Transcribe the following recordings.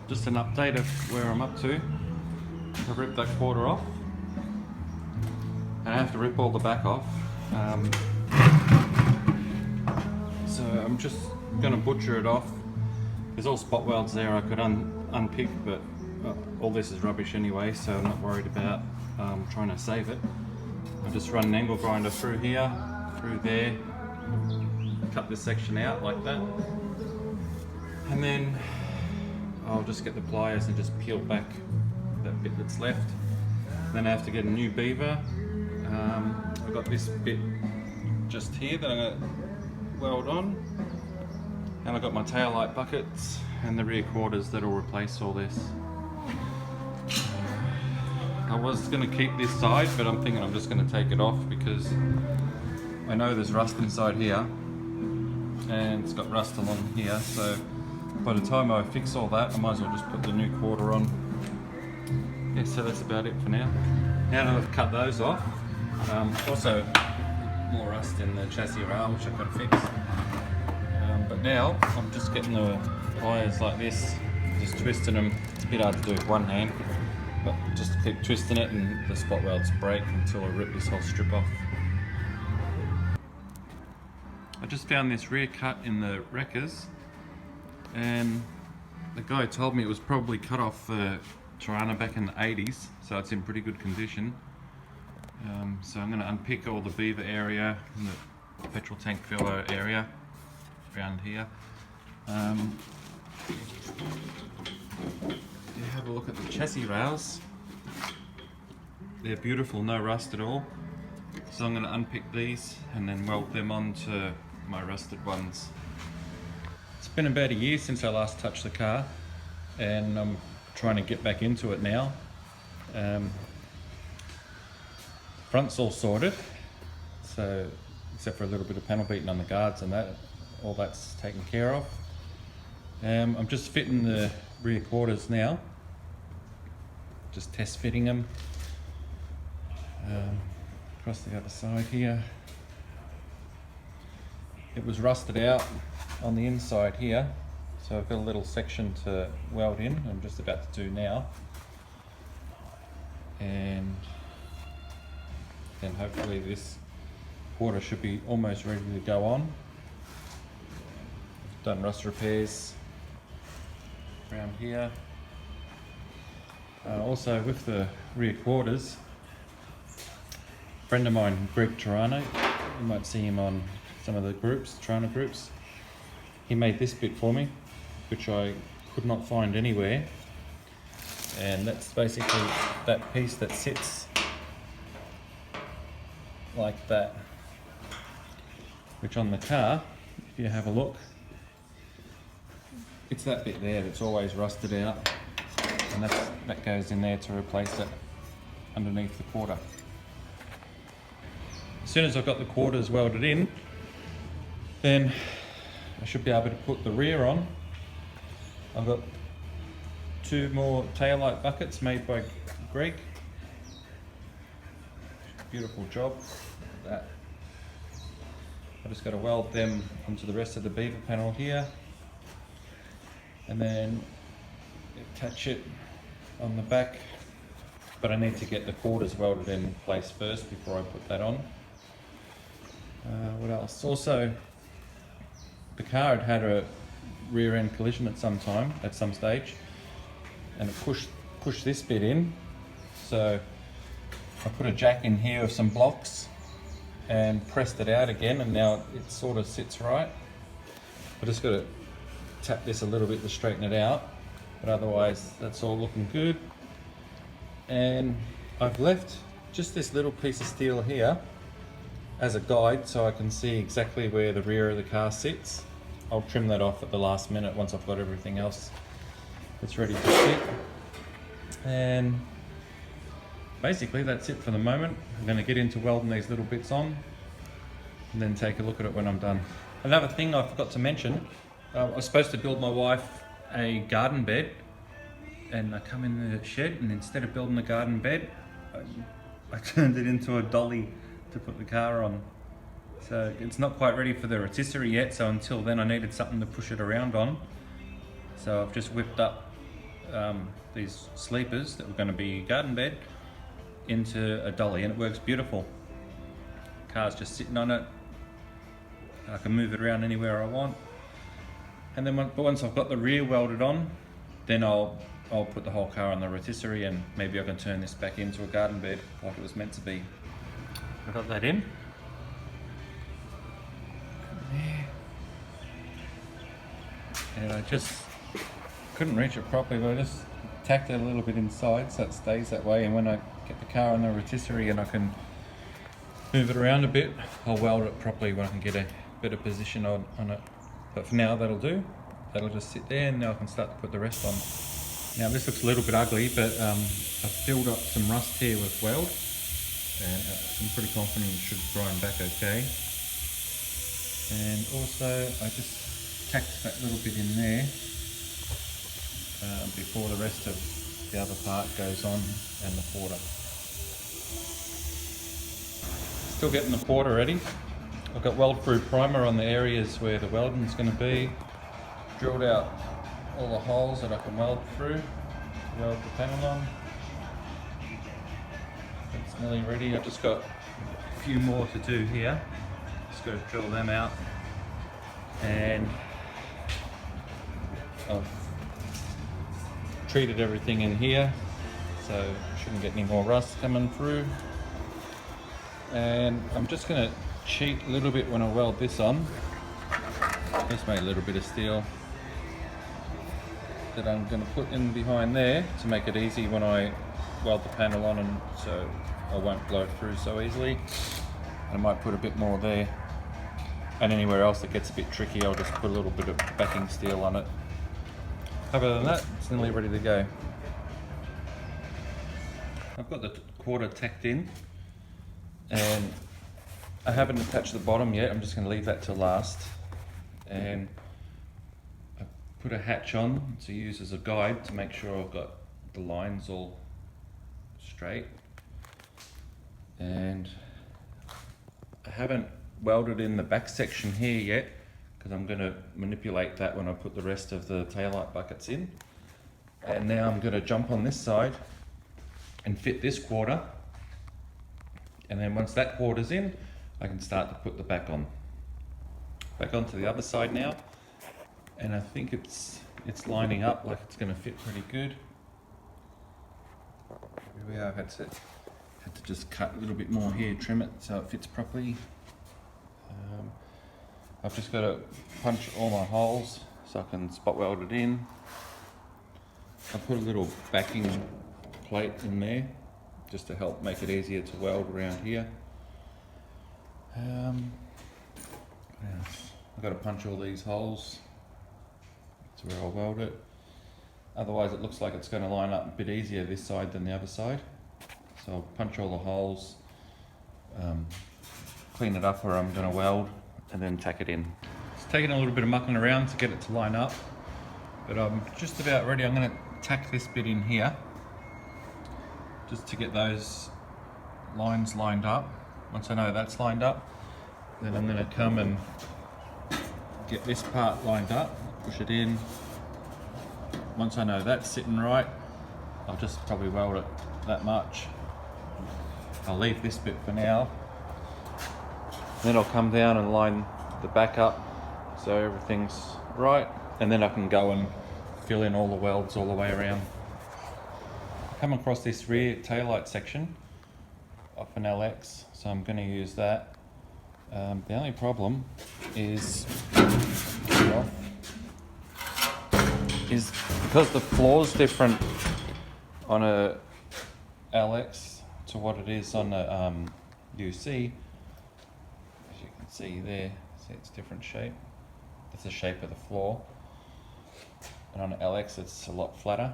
just an update of where I'm up to. I've ripped that quarter off, and I have to rip all the back off. So I'm just gonna butcher it off. There's all spot welds there I could unpick, but all this is rubbish anyway, so I'm not worried about trying to save it. I just run an angle grinder through here, through there, cut this section out like that, and then I'll just get the pliers and just peel back that bit that's left. Then I have to get a new beaver. I've got this bit just here that I'm going to weld on, and I've got my tail light buckets and the rear quarters that will replace all this. I was going to keep this side, but I'm thinking I'm just going to take it off because I know there's rust inside here and it's got rust along here, so by the time I fix all that I might as well just put the new quarter on. Yeah, so that's about it for now. Now that I've cut those off, also more rust in the chassis rail which I've got to fix. But now I'm just getting the pliers like this, just twisting them. It's a bit hard to do with one hand, but just keep twisting it and the spot welds break until I rip this whole strip off. I just found this rear cut in the wreckers, and the guy told me it was probably cut off the Torana back in the 80s, so it's in pretty good condition. So I'm going to unpick all the beaver area and the petrol tank filler area around here. You have a look at the chassis rails. They're beautiful, no rust at all. So I'm going to unpick these and then weld them onto my rusted ones. It's been about a year since I last touched the car, and I'm trying to get back into it now. Front's all sorted, so except for a little bit of panel beating on the guards and that, all that's taken care of. I'm just fitting the rear quarters now, just test fitting them. Across the other side here, it was rusted out on the inside here, so I've got a little section to weld in. I'm just about to do now, and then hopefully this quarter should be almost ready to go on. I've done rust repairs around here. Also with the rear quarters, a friend of mine, Greg Torana, you might see him on some of the groups, Torana groups. He made this bit for me, which I could not find anywhere, and that's basically that piece that sits like that, which on the car, if you have a look, it's that bit there that's always rusted out, and that goes in there to replace it underneath the quarter. As soon as I've got the quarters welded in, then I should be able to put the rear on. I've got 2 more taillight buckets made by Greg. Beautiful job. That. I just got to weld them onto the rest of the beaver panel here, and then attach it on the back. But I need to get the quarters welded in place first before I put that on. What else? Also, the car had a rear end collision at some stage, and it pushed this bit in. So I put a jack in here with some blocks and pressed it out again, and now it sort of sits right. I just got to tap this a little bit to straighten it out, but otherwise that's all looking good. And I've left just this little piece of steel here as a guide so I can see exactly where the rear of the car sits. I'll trim that off at the last minute once I've got everything else that's ready to fit. And basically that's it for the moment. I'm going to get into welding these little bits on and then take a look at it when I'm done. Another thing I forgot to mention, I was supposed to build my wife a garden bed, and I come in the shed, and instead of building a garden bed, I turned it into a dolly to put the car on. So it's not quite ready for the rotisserie yet, so until then I needed something to push it around on. So I've just whipped up these sleepers that were going to be garden bed into a dolly, and it works beautiful. Car's just sitting on it. I can move it around anywhere I want. And then once I've got the rear welded on, then I'll put the whole car on the rotisserie, and maybe I can turn this back into a garden bed like it was meant to be. I got that in. And I just couldn't reach it properly, but I just tacked it a little bit inside so it stays that way, and when I get the car on the rotisserie and I can move it around a bit, I'll weld it properly when I can get a better position on it. But for now, that'll do. That'll just sit there, and now I can start to put the rest on. Now this looks a little bit ugly, but I've filled up some rust here with weld, and I'm pretty confident it should grind back okay. And also I just tacked that little bit in there before the rest of the other part goes on, and the quarter. Still getting the quarter ready. I've got weld-through primer on the areas where the welding's going to be. Drilled out all the holes that I can weld through to weld the panel on. It's nearly ready. I've just got a few more to do here. Just got to drill them out. And I've treated everything in here, so shouldn't get any more rust coming through. And I'm just going to cheat a little bit when I weld this on. Just made a little bit of steel that I'm going to put in behind there to make it easy when I weld the panel on, and so I won't blow it through so easily. I might put a bit more there, and anywhere else that gets a bit tricky I'll just put a little bit of backing steel on it. Other than that, it's nearly ready to go. I've got the quarter tacked in, and I haven't attached the bottom yet. I'm just going to leave that till last. And I put a hatch on to use as a guide to make sure I've got the lines all straight. And I haven't welded in the back section here yet, because I'm going to manipulate that when I put the rest of the taillight buckets in. And now I'm going to jump on this side and fit this quarter. And then once that quarter's in, I can start to put the back on. Back onto the other side now, and I think it's lining up like it's going to fit pretty good. Here we are. Had to just cut a little bit more here, trim it so it fits properly. I've just got to punch all my holes so I can spot weld it in. I put a little backing plate in there just to help make it easier to weld around here. I've got to punch all these holes to where I'll weld it. Otherwise it looks like it's going to line up a bit easier this side than the other side. So I'll punch all the holes, clean it up where I'm going to weld, and then tack it in. It's taking a little bit of mucking around to get it to line up, but I'm just about ready. I'm going to tack this bit in here just to get those lines lined up. Once I know that's lined up, then I'm going to come and get this part lined up, push it in. Once I know that's sitting right, I'll just probably weld it that much. I'll leave this bit for now. Then I'll come down and line the back up so everything's right, and then I can go and fill in all the welds all the way around. I come across this rear taillight section off an LX, so I'm going to use that. The only problem is because the floor's different on a LX to what it is on a UC. As you can see there, see it's different shape. That's the shape of the floor, and on an LX it's a lot flatter.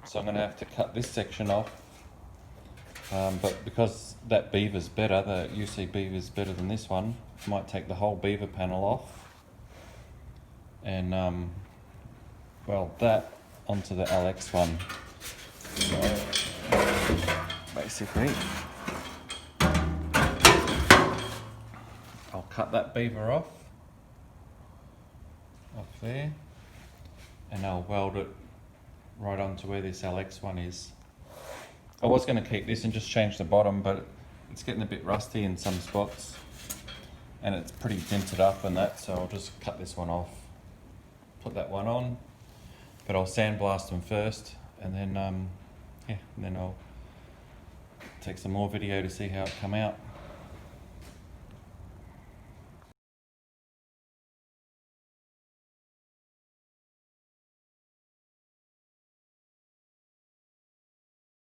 So I'm going to have to cut this section off. But because that beaver's better, the UC beaver's better than this one, I might take the whole beaver panel off and weld that onto the LX one. So basically, I'll cut that beaver off there, and I'll weld it right onto where this LX one is. I was going to keep this and just change the bottom, but it's getting a bit rusty in some spots and it's pretty dented up and that, so I'll just cut this one off, put that one on, but I'll sandblast them first, and then yeah, and then I'll take some more video to see how it come out.